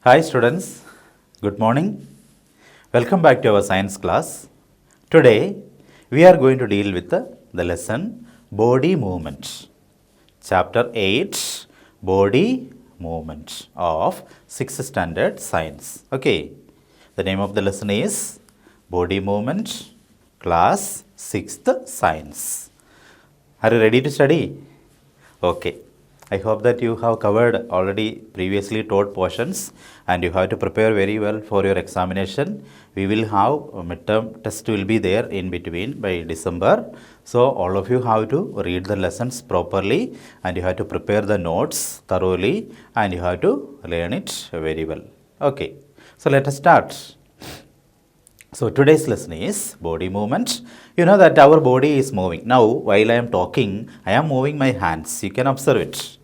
Hi students, good morning. Welcome back to our science class. Today we are going to deal with the lesson Body Movement. Chapter 8 Body Movement of 6th Standard Science. Okay, the name of the lesson is Body Movement, Class 6th Science. Are you ready to study? Okay. I hope that you have covered already previously taught portions and you have to prepare very well for your examination. We will have a midterm test will be there in between by December. So all of you have to read the lessons properly and you have to prepare the notes thoroughly and you have to learn it very well. Okay, so let us start. So today's lesson is body movement. You know that our body is moving. Now while I am talking, I am moving my hands. You can observe it.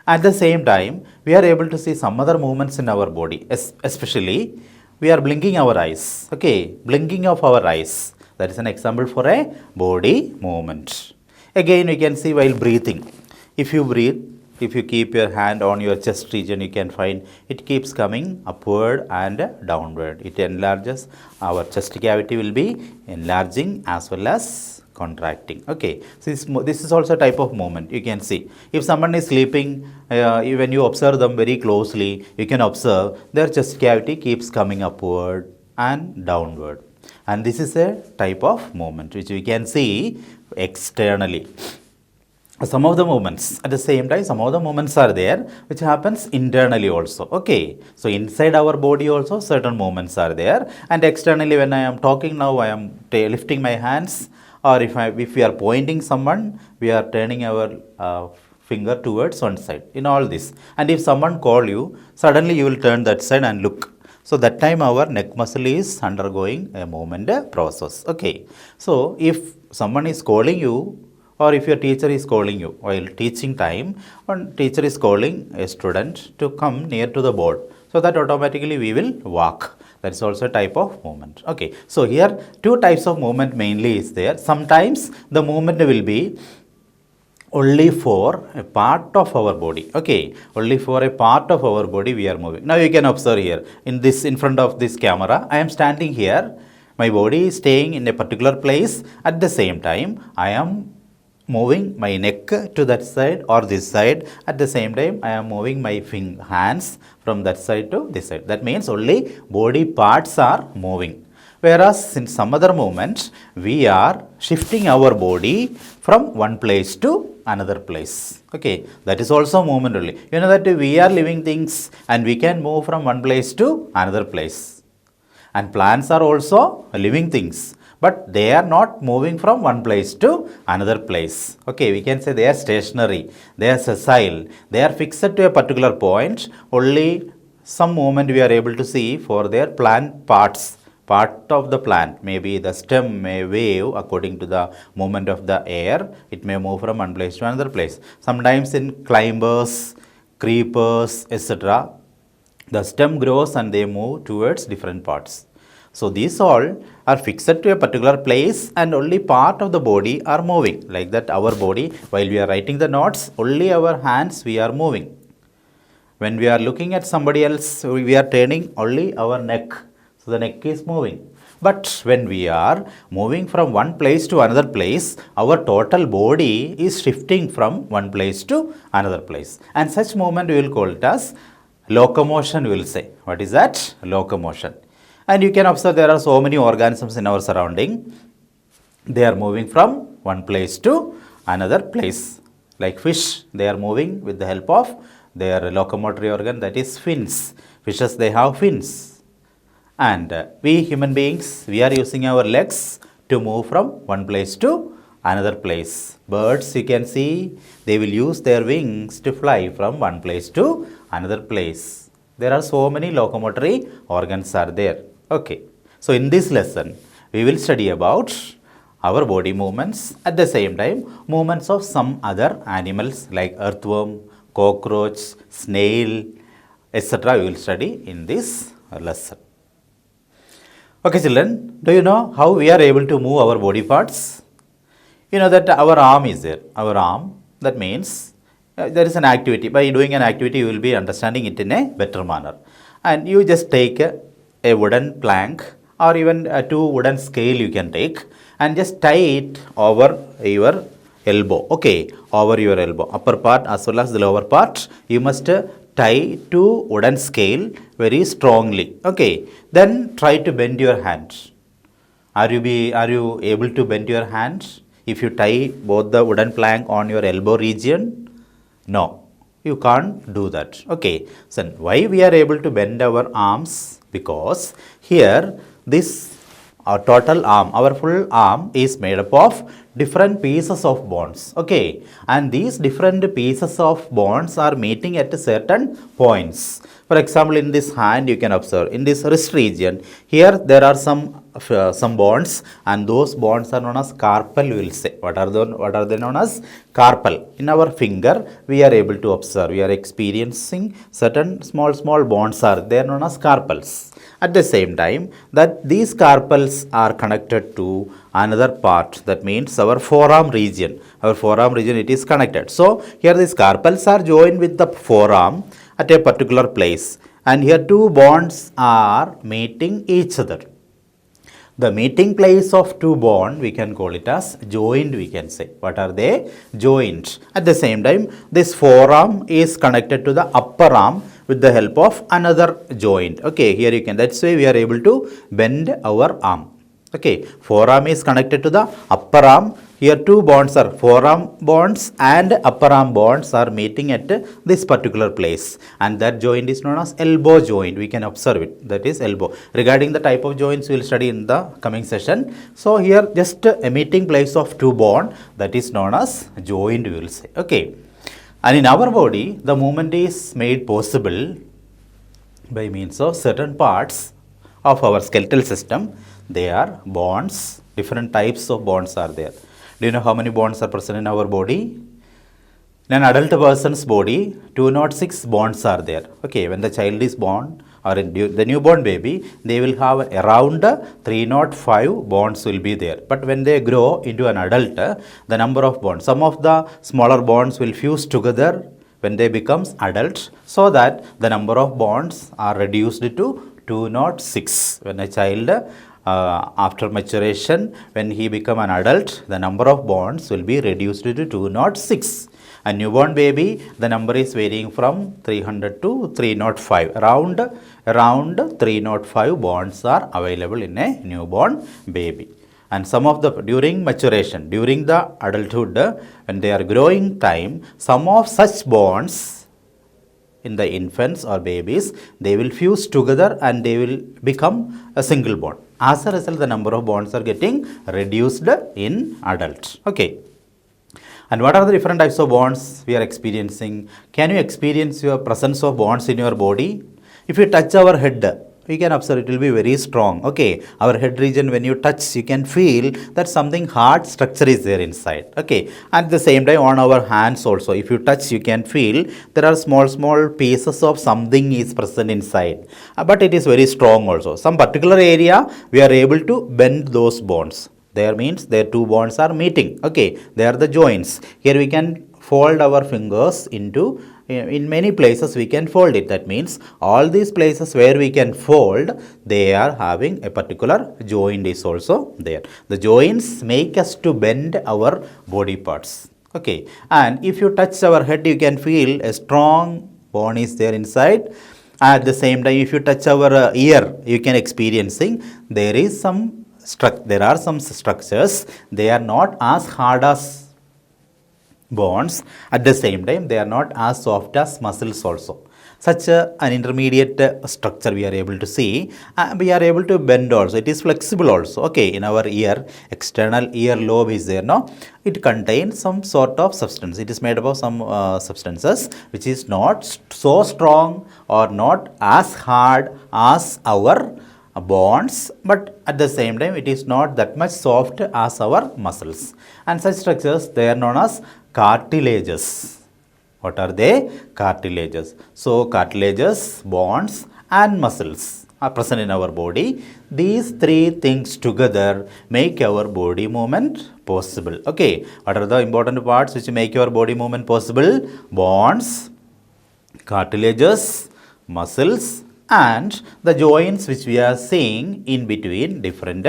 At the same time, we are able to see some other movements in our body, especially we are blinking our eyes. Okay, blinking of our eyes. That is an example for a body movement. Again, we can see while breathing. If you breathe, if you keep your hand on your chest region, you can find it keeps coming upward and downward. It enlarges. Our chest cavity will be enlarging as well as contracting. Okay, so this is also a type of movement. You can see if someone is sleeping, when you observe them very closely, you can observe their chest cavity keeps coming upward and downward, and this is a type of movement which we can see externally. Some of the movements at the same time, some of the movements are there which happens internally also. Okay, so inside our body also certain movements are there, and externally when I am talking now, I am lifting my hands, or if we are pointing someone, we are turning our finger towards one side in all this. And if someone call you, suddenly you will turn that side and look. So that time our neck muscle is undergoing a movement process. Okay, so if someone is calling you, or if your teacher is calling you while teaching time, one teacher is calling a student to come near to the board, so that automatically we will walk. That is also a type of movement. Okay, so here two types of movement mainly is there. Sometimes the movement will be only for a part of our body. Okay, only for a part of our body we are moving. Now you can observe here in front of this camera, I am standing here. My body is staying in a particular place. At the same time, I am moving my neck to that side or this side. At the same time, I am moving my hands from that side to this side. That means only body parts are moving. Whereas in some other movements, we are shifting our body from one place to another place. Okay, that is also movement only. You know that we are living things and we can move from one place to another place. And plants are also living things, but they are not moving from one place to another place. Okay, we can say they are stationary, they are sessile, they are fixed to a particular point. Only some movement we are able to see for their plant parts. Part of the plant, maybe the stem may wave according to the movement of the air. It may move from one place to another place. Sometimes in climbers, creepers, etc., the stem grows and they move towards different parts. So these all are fixed to a particular place and only part of the body are moving. Like that our body, while we are writing the notes, only our hands we are moving. When we are looking at somebody else, we are turning only our neck. So the neck is moving. But when we are moving from one place to another place, our total body is shifting from one place to another place. And such movement we will call it as locomotion, we will say. What is that? Locomotion. And you can observe there are so many organisms in our surrounding. They are moving from one place to another place. Like fish, they are moving with the help of their locomotory organ, that is fins. Fishes, they have fins. And we human beings, we are using our legs to move from one place to another place. Birds, you can see, they will use their wings to fly from one place to another place. There are so many locomotory organs are there. Okay, so in this lesson, we will study about our body movements. At the same time, movements of some other animals like earthworm, cockroach, snail, etc. we will study in this lesson. Okay children, do you know how we are able to move our body parts? You know that our arm is there. Our arm, that means there is an activity. By doing an activity, you will be understanding it in a better manner. and you just take a wooden plank or even two wooden scale you can take and just tie it over your elbow, okay, over your elbow, upper part as well as the lower part. You must tie two wooden scale very strongly, okay. Then try to bend your hand. Are you able to bend your hand if you tie both the wooden plank on your elbow region? No, you can't do that, okay. So why we are able to bend our arms? Because here this our total arm, our full arm is made up of different pieces of bones, okay, and these different pieces of bones are meeting at certain points. For example, in this hand you can observe in this wrist region, here there are some bones, and those bones are known as carpal, we will say. What are they known as? Carpal. In our finger we are able to observe, we are experiencing certain small bones are there known as carpals. At the same time, that these carpals are connected to another part, that means our forearm region. Our forearm region, it is connected. So here these carpals are joined with the forearm at a particular place, and here two bones are meeting each other. The meeting place of two bone, we can call it as joint, we can say. What are they? Joint. At the same time, this forearm is connected to the upper arm with the help of another joint, okay. Here you can, that's why we are able to bend our arm, okay. Forearm is connected to the upper arm. Here two bonds are forearm bonds and upper arm bonds are meeting at this particular place, and that joint is known as elbow joint. We can observe it, that is elbow. Regarding the type of joints we will study in the coming session. So here just a meeting place of two bone, that is known as joint, we will say, okay. And in our body the movement is made possible by means of certain parts of our skeletal system. They are bones. Different types of bones are there. Do you know how many bones are present in our body? In an adult person's body, 206 bones are there, okay. When the child is born or the newborn baby, they will have around 305 bones will be there. But when they grow into an adult, the number of bones, some of the smaller bones will fuse together when they becomes adult, so that the number of bonds are reduced to 206. When a child after maturation, when he become an adult, the number of bonds will be reduced to 206. A newborn baby, the number is varying from 300 to 305. Around 305 bonds are available in a newborn baby. And some of the, during maturation, during the adulthood, when they are growing time, some of such bonds in the infants or babies, they will fuse together and they will become a single bond. As a result, the number of bonds are getting reduced in adults, okay. And what are the different types of bonds we are experiencing? Can you experience your presence of bonds in your body? If you touch our head, we can observe it will be very strong, okay. Our head region, when you touch, you can feel that something hard structure is there inside, okay. At the same time, on our hands also, if you touch, you can feel there are small pieces of something is present inside, but it is very strong also. Some particular area we are able to bend those bonds. There means their two bonds are meeting, okay. They are the joints. Here we can fold our fingers into, in many places we can fold it. That means all these places where we can fold, they are having a particular joint is also there. The joints make us to bend our body parts, okay. And if you touch our head, you can feel a strong bone is there inside. At the same time, if you touch our ear, you can experiencing there is there are some structures. They are not as hard as bonds. At the same time, they are not as soft as muscles also. Such an intermediate structure we are able to see. We are able to bend also. It is flexible also, okay. In our ear, external ear lobe is there, no? It contains some sort of substance. It is made up of some substances which is not so strong or not as hard as our bonds, but at the same time it is not that much soft as our muscles. And such structures, they are known as cartilages. What are they? Cartilages. So cartilages, bones and muscles are present in our body. These three things together make our body movement possible, okay. What are the important parts which make your body movement possible? Bones, cartilages, muscles and the joints which we are seeing in between different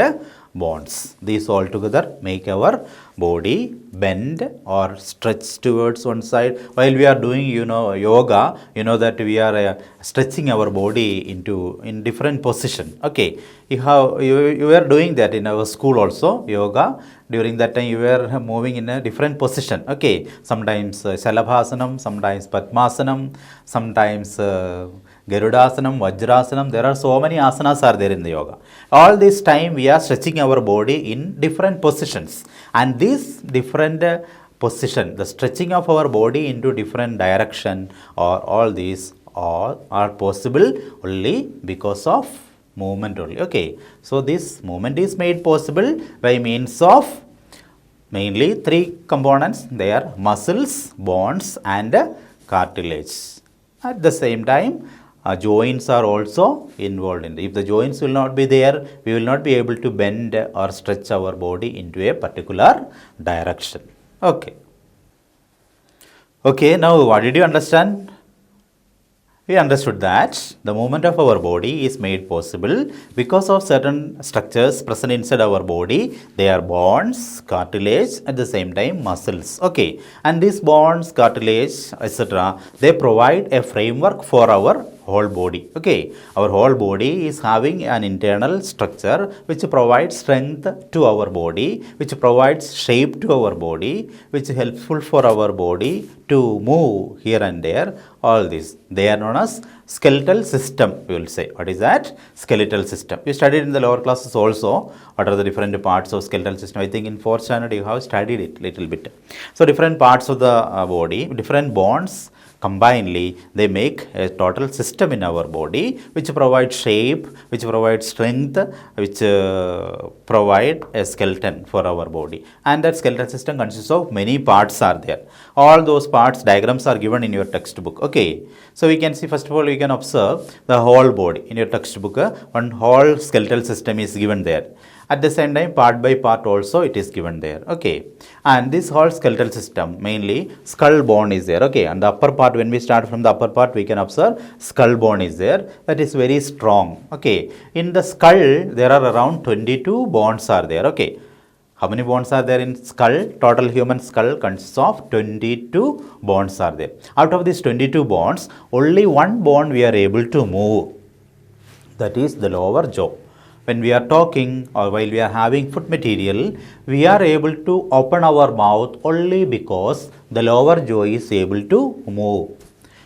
bones. These all together make our body bend or stretch towards one side. While we are doing yoga, that we are stretching our body in different position. Okay, you were doing that in our school also, yoga. During that time you were moving in a different position. Okay, sometimes Shalabhasanam, sometimes Padmasanam, sometimes Garudasanam, Vajrasanam. There are so many asanas are there in the yoga. All this time we are stretching our body in different positions, and this different position, the stretching of our body into different direction, or all these all are possible only because of movement only. Okay, so this movement is made possible by means of mainly three components. They are muscles, bones, and cartilage. At the same time, joints are also involved in it. If the joints will not be there, we will not be able to bend or stretch our body into a particular direction. Okay. Okay, now what did you understand? We understood that the movement of our body is made possible because of certain structures present inside our body. They are bones, cartilage, at the same time muscles. Okay, and these bones, cartilage, etc., they provide a framework for our whole body. Okay, our whole body is having an internal structure which provides strength to our body, which provides shape to our body, which is helpful for our body to move here and there. All this, they are known as skeletal system, we will say. What is that? Skeletal system. You studied in the lower classes also. What are the different parts of skeletal system? I think in 4th standard you have studied it little bit. So different parts of the body, different bones, combinedly they make a total system in our body which provides shape, which provides strength, which provide a skeleton for our body. And that skeletal system consists of many parts are there. All those parts diagrams are given in your textbook. Okay, so we can see, first of all we can observe the whole body in your textbook. One whole skeletal system is given there. At the same time, part by part also it is given there. Okay, and this whole skeletal system, mainly skull bone is there. Okay, and the upper part, when we start from the upper part, we can observe skull bone is there. That is very strong. Okay, in the skull there are around 22 bones are there. Okay, how many bones are there in skull? Total human skull consists of 22 bones are there. Out of these 22 bones, only one bone we are able to move. That is the lower jaw. When we are talking or while we are having food material, we are able to open our mouth only because the lower jaw is able to move.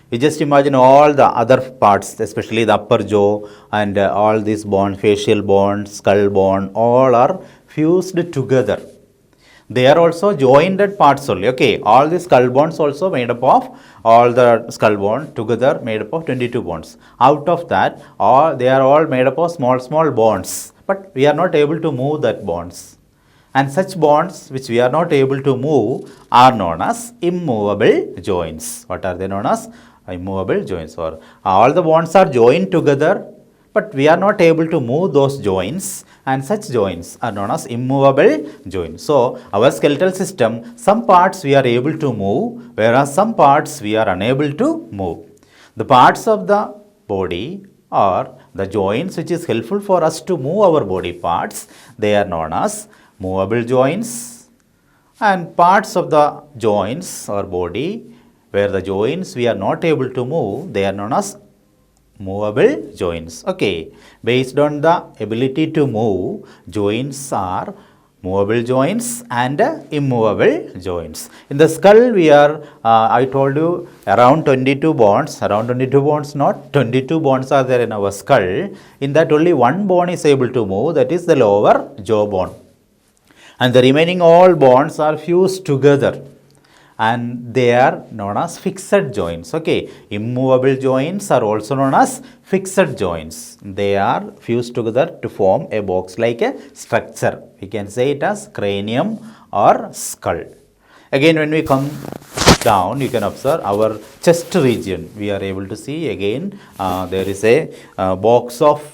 You just imagine all the other parts, especially the upper jaw and all these bones, facial bone, skull bone, all are fused together. They are also jointed parts only. Okay, all the skull bones also made up of, all the skull bone together made up of 22 bones. Out of that, they are all made up of small bones, but we are not able to move that bones. And such bonds which we are not able to move are known as immovable joints. What are they known as? Immovable joints. Or all the bonds are joined together, but we are not able to move those joints, and such joints are known as immovable joints. So our skeletal system, some parts we are able to move, whereas some parts we are unable to move. The parts of the body or the joints which is helpful for us to move our body parts, they are known as movable joints. And parts of the joints or body where the joints we are not able to move, they are known as movable joints. Okay, based on the ability to move, joints are movable joints and immovable joints. In the skull we are, I told you, around 22 bones, not 22 bones are there in our skull. In that only one bone is able to move, that is the lower jaw bone, and the remaining all bones are fused together, and they are known as fixed joints. Okay, immovable joints are also known as fixed joints. They are fused together to form a box like a structure. We can say it as cranium or skull. Again, when we come down, you can observe our chest region. We are able to see again there is a box of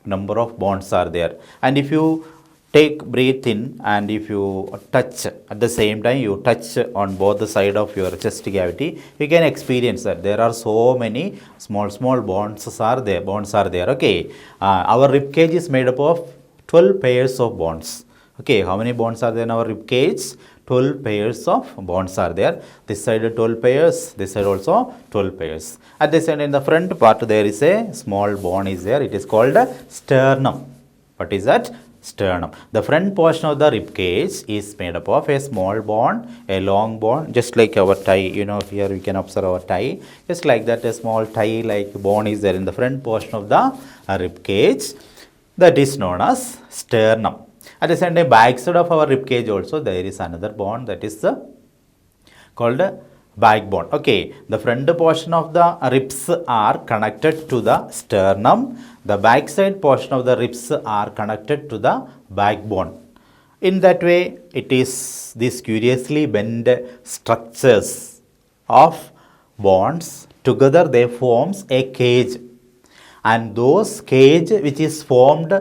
number of bones are there, and if you take breathe in, and if you touch at the same time, you touch on both the side of your chest cavity, you can experience that there are so many small bonds are there. Okay, our rib cage is made up of 12 pairs of bonds. Okay, how many bonds are there in our rib cage? 12 pairs of bonds are there. This side 12 pairs, this side also 12 pairs. At this end, in the front part, there is a small bone is there. It is called a sternum. What is that? Sternum. The front portion of the rib cage is made up of a small bone, a long bone, just like our tie. You know, here we can observe our tie. Just like that, a small tie like bone is there in the front portion of the rib cage. That is known as sternum. At the same time, back side of our rib cage also there is another bone, that is called backbone. Okay, the front portion of the ribs are connected to the sternum. The back side portion of the ribs are connected to the backbone. In that way, it is these curiously bent structures of bones together they forms a cage, and those cage which is formed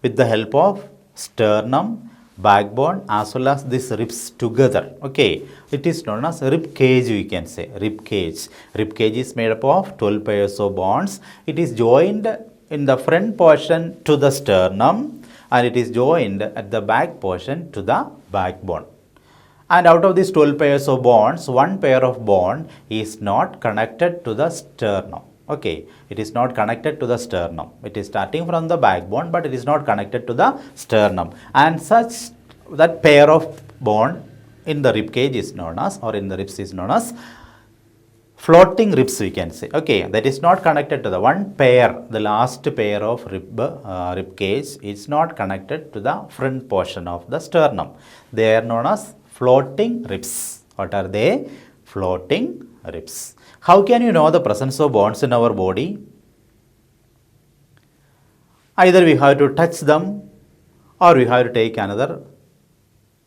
with the help of sternum, backbone as well as these ribs together. Okay, it is known as rib cage, we can say rib cage. Rib cage is made up of 12 pairs of bones. It is joined in the front portion to the sternum, and it is joined at the back portion to the backbone. And out of these 12 pairs of bones, one pair of bone is not connected to the sternum. Okay, it is not connected to the sternum. It is starting from the backbone, but it is not connected to the sternum. And such that pair of bone in the rib cage is known as, or in the ribs is known as floating ribs, we can say. Okay, that is not connected to the one pair, the last pair of rib cage is not connected to the front portion of the sternum. They are known as floating ribs. What are they? Floating ribs. How can you know the presence of bones in our body? Either we have to touch them, or we have to take another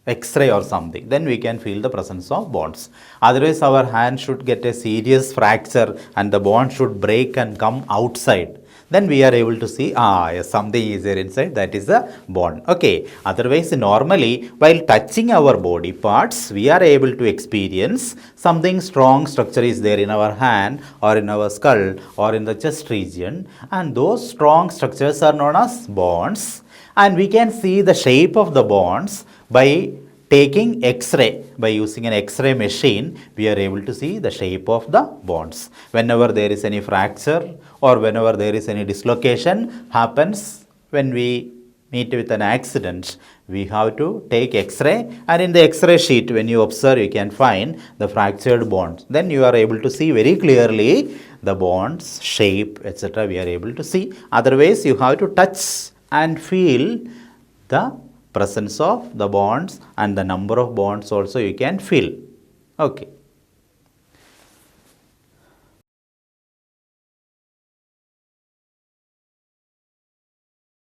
X-ray or something. Then we can feel the presence of bones. Otherwise, our hand should get a serious fracture and the bone should break and come outside. Then we are able to see, yes, something is there inside, that is the bone. Okay, otherwise normally while touching our body parts, we are able to experience something strong structure is there in our hand or in our skull or in the chest region, and those strong structures are known as bones, and we can see the shape of the bones by taking X-ray. By using an X-ray machine, we are able to see the shape of the bones. Whenever there is any fracture or whenever there is any dislocation happens when we meet with an accident, we have to take X-ray, and in the X-ray sheet when you observe you can find the fractured bones. Then you are able to see very clearly the bones, shape, etc. we are able to see. Otherwise you have to touch and feel the presence of the bonds, and the number of bonds also you can feel. Okay.